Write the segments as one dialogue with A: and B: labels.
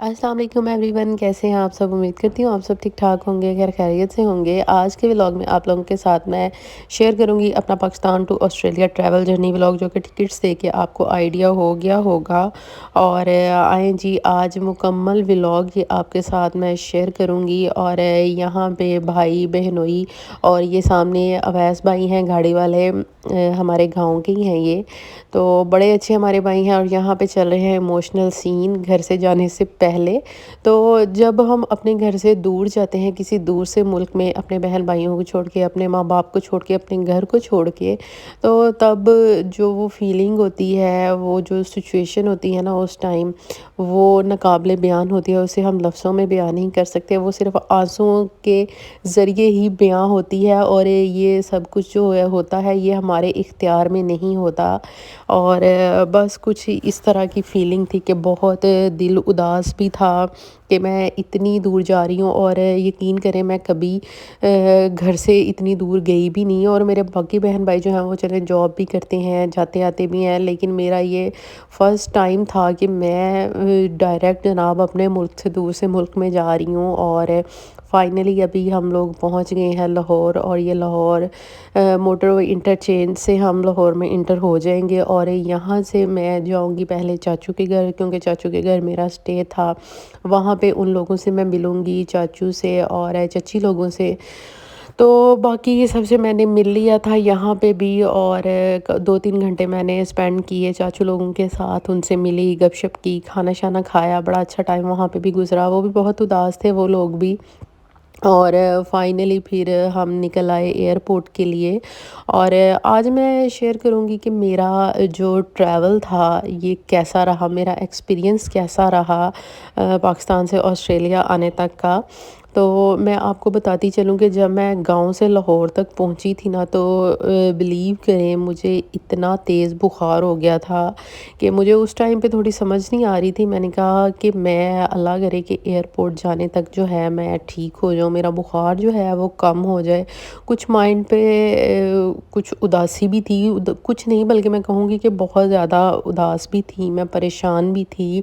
A: अस्सलाम वालेकुम एवरीवन, कैसे हैं आप सब। उम्मीद करती हूँ आप सब ठीक ठाक होंगे, खैर खैरियत से होंगे। आज के व्लॉग में आप लोगों के साथ मैं शेयर करूँगी अपना Pakistan to Australia travel journey vlog, जो कि टिकट्स देख के आपको आइडिया हो गया होगा। और आए जी, आज मुकम्मल व्लॉग ये आपके साथ मैं शेयर करूँगी। और यहाँ पे भाई बहनोई और ये सामने अवैस भाई हैं गाड़ी वाले, हमारे गाँव के ही हैं ये। तो बड़े अच्छे हमारे भाई हैं और यहाँ पे चल रहे हैं इमोशनल सीन घर से जाने से पहले। तो जब हम अपने घर से दूर जाते हैं किसी दूर से मुल्क में, अपने बहन भाइयों को छोड़ के, अपने माँ बाप को छोड़ के, अपने घर को छोड़ के, तो तब जो वो फीलिंग होती है, वो जो सिचुएशन होती है ना उस टाइम, वो नाकाबिले बयान होती है। उसे हम लफ्ज़ों में बयान नहीं कर सकते, वो सिर्फ़ आंसुओं के ज़रिए ही बयां होती है। और ये सब कुछ जो है होता है, ये हमारे इख्तियार में नहीं होता। और बस कुछ इस तरह की फ़ीलिंग थी कि बहुत दिल उदास भी था कि मैं इतनी दूर जा रही हूँ। और यकीन करें, मैं कभी घर से इतनी दूर गई भी नहीं। और मेरे बाकी बहन भाई जो हैं वो चले जॉब भी करते हैं, जाते आते भी हैं, लेकिन मेरा ये फ़र्स्ट टाइम था कि मैं डायरेक्ट जनाब अपने मुल्क से दूर से मुल्क में जा रही हूँ। और फाइनली अभी हम लोग पहुँच गए हैं लाहौर। और ये लाहौर मोटरवे इंटरचेंज से हम लाहौर में इंटर हो जाएंगे। और यहाँ से मैं जाऊँगी पहले चाचू के घर, क्योंकि चाचू के घर मेरा स्टे था। वहाँ पे उन लोगों से मैं मिलूँगी, चाचू से और चची लोगों से। तो बाकी ये सबसे मैंने मिल लिया था यहाँ पे भी। और 2-3 घंटे मैंने स्पेंड किए चाचू लोगों के साथ, उनसे मिली, गपशप की, खाना शाना खाया, बड़ा अच्छा टाइम वहाँ पे भी गुजरा। वो भी बहुत उदास थे वो लोग भी। और फाइनली फिर हम निकल आए एयरपोर्ट के लिए। और आज मैं शेयर करूँगी कि मेरा जो ट्रैवल था ये कैसा रहा, मेरा एक्सपीरियंस कैसा रहा पाकिस्तान से ऑस्ट्रेलिया आने तक का। तो मैं आपको बताती चलूँ कि जब मैं गांव से लाहौर तक पहुंची थी ना, तो बिलीव करें, मुझे इतना तेज़ बुखार हो गया था कि मुझे उस टाइम पे थोड़ी समझ नहीं आ रही थी। मैंने कहा कि मैं अल्लाह करे कि एयरपोर्ट जाने तक जो है मैं ठीक हो जाऊँ, मेरा बुखार जो है वो कम हो जाए। कुछ माइंड पे कुछ उदासी भी थी, कुछ नहीं बल्कि मैं कहूँगी कि बहुत ज़्यादा उदास भी थी, मैं परेशान भी थी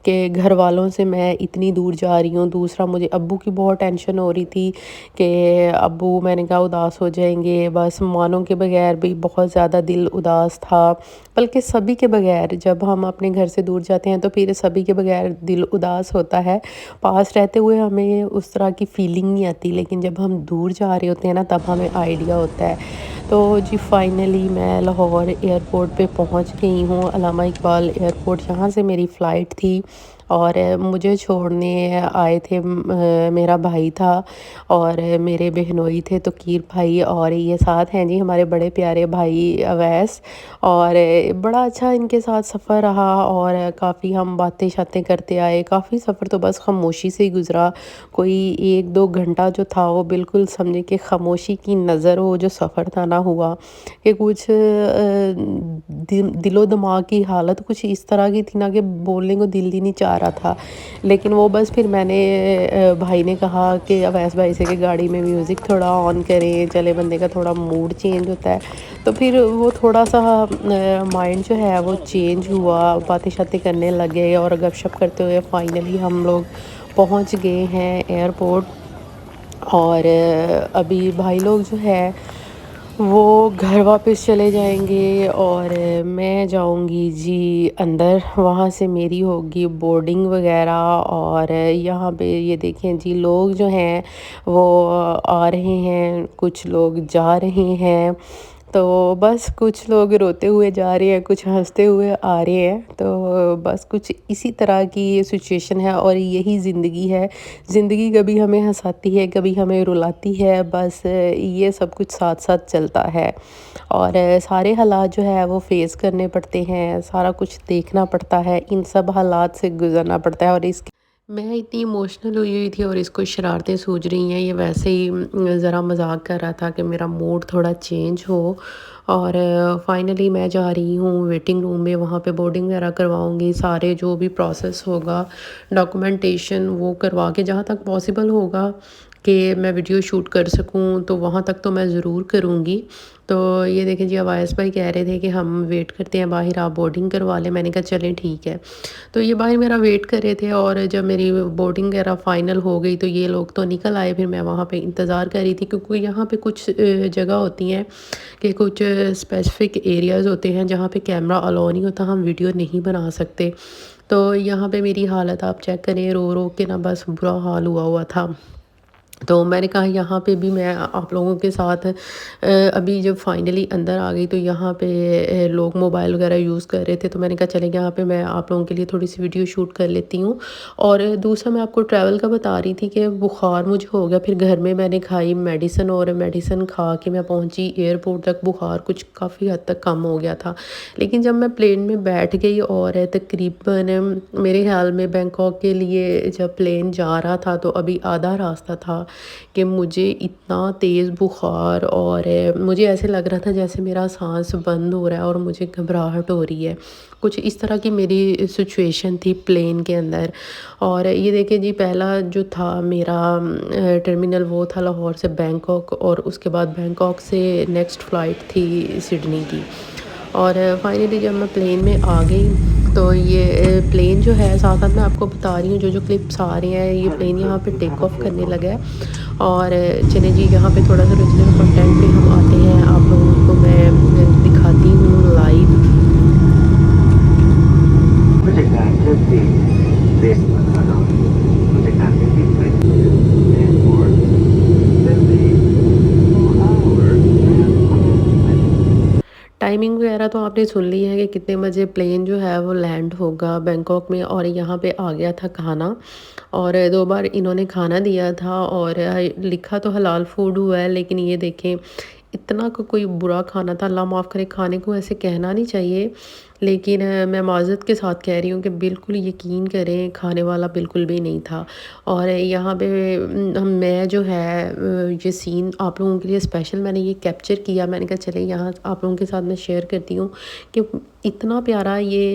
A: कि घर वालों से मैं इतनी दूर जा रही हूँ। दूसरा, मुझे अब्बू की बहुत टेंशन हो रही थी कि अब्बू, मैंने कहा, उदास हो जाएंगे। बस मानों के बगैर भी बहुत ज़्यादा दिल उदास था, बल्कि सभी के बगैर। जब हम अपने घर से दूर जाते हैं तो फिर सभी के बगैर दिल उदास होता है। पास रहते हुए हमें उस तरह की फीलिंग नहीं आती, लेकिन जब हम दूर जा रहे होते हैं ना, तब हमें आइडिया होता है। तो जी फाइनली मैं लाहौर एयरपोर्ट पे पहुंच गई हूँ, अल्लामा इकबाल एयरपोर्ट, जहाँ से मेरी फ़्लाइट थी। और मुझे छोड़ने आए थे, मेरा भाई था और मेरे बहनोई थे, तो कीर भाई, और ये साथ हैं जी हमारे बड़े प्यारे भाई अवैस। और बड़ा अच्छा इनके साथ सफ़र रहा और काफ़ी हम बातें शातें करते आए। काफ़ी सफ़र तो बस खामोशी से ही गुज़रा। कोई 1-2 घंटा जो था वो बिल्कुल समझे कि खामोशी की नज़र वो जो सफ़र था ना हुआ कि कुछ दिलो दिमाग की हालत कुछ इस तरह की थी ना कि बोलने को दिल ही नहीं चाह रहा था। लेकिन वो बस फिर मैंने भाई ने कहा कि अवैस भाई से कि गाड़ी में म्यूज़िक थोड़ा ऑन करें, चले बंदे का थोड़ा मूड चेंज होता है। तो फिर वो थोड़ा सा माइंड जो है वो चेंज हुआ, बातें शातें करने लगे और गपशप करते हुए फाइनली हम लोग पहुंच गए हैं एयरपोर्ट। और अभी भाई लोग जो है वो घर वापस चले जाएंगे और मैं जाऊंगी जी अंदर। वहाँ से मेरी होगी बोर्डिंग वगैरह। और यहाँ पे ये देखें जी, लोग जो हैं वो आ रहे हैं, कुछ लोग जा रहे हैं। तो बस कुछ लोग रोते हुए जा रहे हैं, कुछ हंसते हुए आ रहे हैं। तो बस कुछ इसी तरह की ये सिचुएशन है और यही ज़िंदगी है। ज़िंदगी कभी हमें हंसाती है, कभी हमें रुलाती है, बस ये सब कुछ साथ साथ चलता है। और सारे हालात जो है वो फेस करने पड़ते हैं, सारा कुछ देखना पड़ता है, इन सब हालात से गुजरना पड़ता है। और इस मैं इतनी इमोशनल हुई हुई थी और इसको शरारतें सूझ रही हैं, ये वैसे ही ज़रा मजाक कर रहा था कि मेरा मूड थोड़ा चेंज हो। और फाइनली मैं जा रही हूँ वेटिंग रूम में, वहाँ पे बोर्डिंग वगैरह करवाऊँगी, सारे जो भी प्रोसेस होगा डॉक्यूमेंटेशन वो करवा के, जहाँ तक पॉसिबल होगा कि मैं वीडियो शूट कर सकूं, तो वहाँ तक तो मैं ज़रूर करूँगी। तो ये देखें जी, अवाइस भाई कह रहे थे कि हम वेट करते हैं बाहर, आप बोर्डिंग करवा लें। मैंने कहा चलें ठीक है। तो ये बाहर मेरा वेट कर रहे थे और जब मेरी बोर्डिंग वगैरह फ़ाइनल हो गई तो ये लोग तो निकल आए। फिर मैं वहाँ पे इंतज़ार कर रही थी, क्योंकि यहाँ पे कुछ जगह होती हैं कि कुछ स्पेसिफ़िक एरियाज़ होते हैं जहाँ पे कैमरा अलाउ नहीं होता, हम वीडियो नहीं बना सकते। तो यहाँ पे मेरी हालत आप चेक करें, रो रो के ना बस बुरा हाल हुआ हुआ था। तो मैंने कहा यहाँ पे भी मैं आप लोगों के साथ अभी जब फाइनली अंदर आ गई तो यहाँ पे लोग मोबाइल वगैरह यूज़ कर रहे थे, तो मैंने कहा चले यहाँ पे मैं आप लोगों के लिए थोड़ी सी वीडियो शूट कर लेती हूँ। और दूसरा मैं आपको ट्रैवल का बता रही थी कि बुखार मुझे हो गया, फिर घर में मैंने खाई मेडिसिन और मेडिसिन खा के मैं पहुँची एयरपोर्ट तक। बुखार कुछ काफ़ी हद तक कम हो गया था, लेकिन जब मैं प्लेन में बैठ गई और तकरीबन मेरे ख्याल में बैंकॉक के लिए जब प्लेन जा रहा था तो अभी आधा रास्ता था कि मुझे इतना तेज़ बुखार और मुझे ऐसे लग रहा था जैसे मेरा सांस बंद हो रहा है और मुझे घबराहट हो रही है। कुछ इस तरह की मेरी सिचुएशन थी प्लेन के अंदर। और ये देखिए जी, पहला जो था मेरा टर्मिनल वो था लाहौर से बैंकॉक, और उसके बाद बैंकॉक से नेक्स्ट फ़्लाइट थी सिडनी की। और फाइनली जब मैं प्लेन में आ गई तो ये प्लेन जो है, साथ साथ मैं आपको बता रही हूँ जो जो क्लिप्स आ रही हैं, ये प्लेन यहाँ पे टेक ऑफ करने लगा है। और चले जी, यहाँ पे थोड़ा सा ओरिजिनल कंटेंट पे हम आते हैं, आप लोगों को मैं दिखाती हूँ live.
B: ผู้จัดการเครื่องบิน Base Macau ผู้จัดการเครื่องบิน Airport Delhi 4 hours
A: timing वगैरह तो आपने सुन ली है कि कितने बजे प्लेन जो है वो लैंड होगा बैंकॉक में। और यहाँ पे आ गया था खाना, और 2 बार इन्होंने खाना दिया था, और लिखा तो हलाल फूड हुआ है, लेकिन ये देखें इतना कोई बुरा खाना था। अल्लाह माफ़ करे, खाने को ऐसे कहना नहीं चाहिए, लेकिन मैं माज़रत के साथ कह रही हूँ कि बिल्कुल यकीन करें, खाने वाला बिल्कुल भी नहीं था। और यहाँ पे मैं जो है ये सीन आप लोगों के लिए स्पेशल मैंने ये कैप्चर किया। मैंने कहा चले यहाँ आप लोगों के साथ मैं शेयर करती हूँ कि इतना प्यारा ये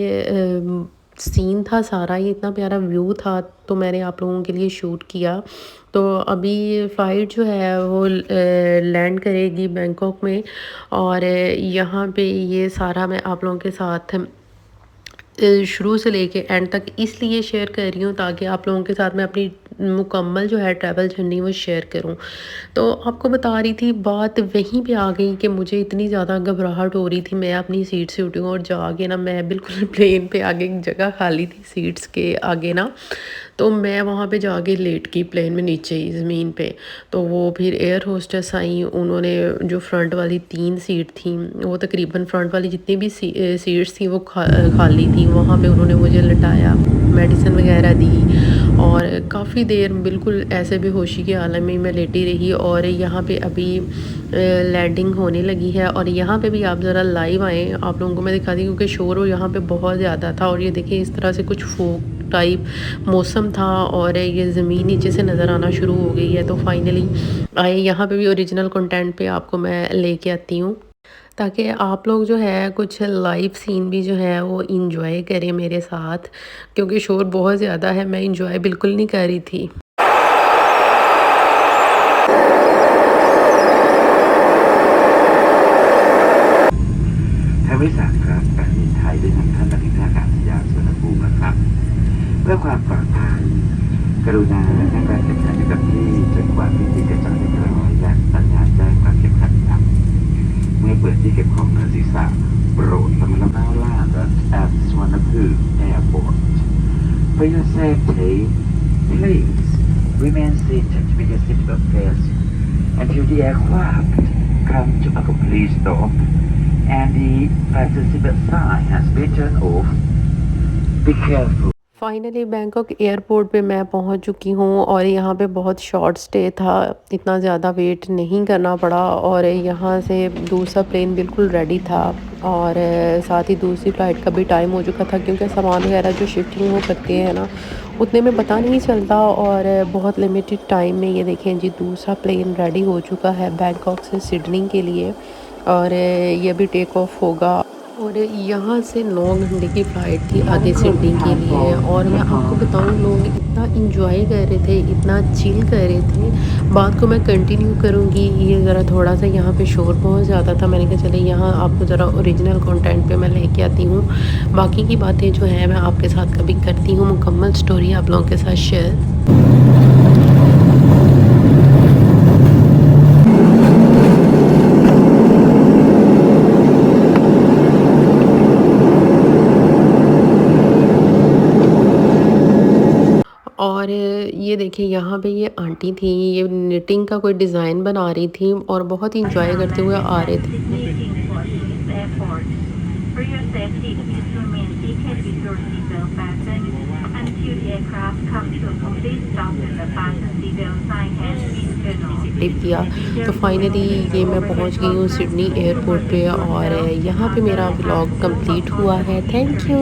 A: सीन था सारा, ये इतना प्यारा व्यू था, तो मैंने आप लोगों के लिए शूट किया। तो अभी फ़्लाइट जो है वो लैंड करेगी बैंकॉक में, और यहाँ पे ये सारा मैं आप लोगों के साथ शुरू से लेके एंड तक इसलिए शेयर कर रही हूँ ताकि आप लोगों के साथ मैं अपनी मुकम्मल जो है ट्रैवल जर्नी वो शेयर करूँ। तो आपको बता रही थी, बात वहीं पे आ गई कि मुझे इतनी ज़्यादा घबराहट हो रही थी। मैं अपनी सीट से उठी हूँ और जाके ना मैं बिल्कुल प्लेन पे आगे एक जगह खाली थी सीट्स के आगे ना, तो मैं वहाँ पे जाके लेट गई प्लेन में नीचे ही ज़मीन पे। तो वो फिर एयर होस्टेस आई, उन्होंने जो फ्रंट वाली 3 सीट थी, वो तकरीबन फ्रंट वाली जितनी भी सीट्स थी वो खाली थी, वहाँ पे उन्होंने मुझे लिटाया, मेडिसिन वगैरह दी, और काफ़ी देर बिल्कुल ऐसे बेहोशी के आलम में मैं लेटी रही। और यहाँ पे अभी लैंडिंग होने लगी है, और यहाँ पे भी आप ज़रा लाइव आएँ, आप लोगों को मैं दिखाती हूँ, क्योंकि शोर यहाँ पे बहुत ज़्यादा था। और ये देखिए इस तरह से कुछ फोक टाइप मौसम था, और ये ज़मीन नीचे से नज़र आना शुरू हो गई है। तो फाइनली आए, यहाँ पे भी ओरिजिनल कंटेंट पे आपको मैं लेके आती हूँ, ताकि आप लोग जो है कुछ लाइव सीन भी जो है वो इंजॉय करें मेरे साथ, क्योंकि शोर बहुत ज़्यादा है, मैं इंजॉय बिल्कुल नहीं कर रही थी।
B: For your safety, please remain seated with your seatbelt fastened until the aircraft comes to a complete stop and the fasten seatbelt sign has been turned off. Be careful.
A: Finally Bangkok airport पे मैं पहुंच चुकी हूं, और यहाँ पे बहुत short stay था, इतना ज़्यादा वेट नहीं करना पड़ा, और यहाँ से दूसरा प्लेन बिल्कुल रेडी था। और साथ ही दूसरी फ़्लाइट का भी टाइम हो चुका था, क्योंकि सामान वगैरह जो शिफ्टिंग वो करते हैं ना, उतने में पता नहीं चलता, और बहुत लिमिटेड टाइम में ये देखें जी दूसरा प्लेन रेडी हो चुका है बैंकॉक से सिडनी के लिए, और ये भी टेक ऑफ होगा। और और यहाँ से 9 घंटे की फ़्लाइट थी आगे सिडनी के लिए और मैं आपको बताऊँ लोग इतना एंजॉय कर रहे थे, इतना चिल कर रहे थे। बात को मैं कंटिन्यू करूँगी, ये ज़रा थोड़ा-सा यहाँ पे शोर बहुत ज़्यादा था। मैंने कहा चले यहाँ आपको ज़रा ओरिजिनल कंटेंट पे मैं लेके आती हूँ। बाकी की बातें जो हैं मैं आपके साथ कभी करती हूँ, मुकम्मल स्टोरी आप लोगों के साथ शेयर। और ये देखिए यहाँ पे ये आंटी थी, ये निटिंग का कोई डिज़ाइन बना रही थी और बहुत ही एंजॉय करते हुए आ रहे थे।
C: Sydney King Washington Airport. For your safety, please remain seated with your seatbelt fastened until the aircraft comes to a complete stop and the fasten seatbelt sign has been turned off.
A: Tip किया तो finally ये मैं पहुंच गई हूँ Sydney airport पे और यहाँ पे मेरा व्लॉग कंप्लीट हुआ है। Thank you.